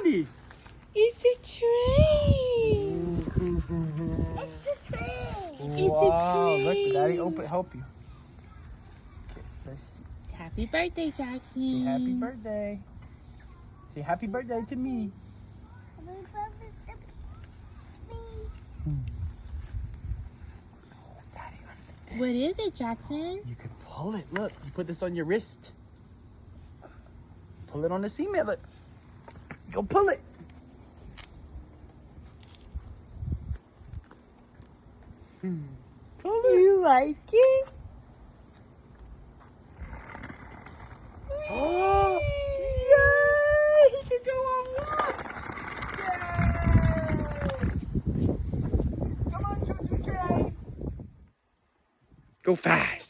Daddy. It's a train. It's a train. It's a train. Look, Daddy, help you. Okay, let's see. Happy birthday, Jackson. Say happy birthday. Say happy birthday to me. Daddy, What is it, Jackson? you can pull it. Look, you put this on your wrist. Pull it on the cement. Look. Go pull it. Pull it. You like it? Oh, yay! He can go on walks. Yay! Come on, Choo Choo Train. Go fast.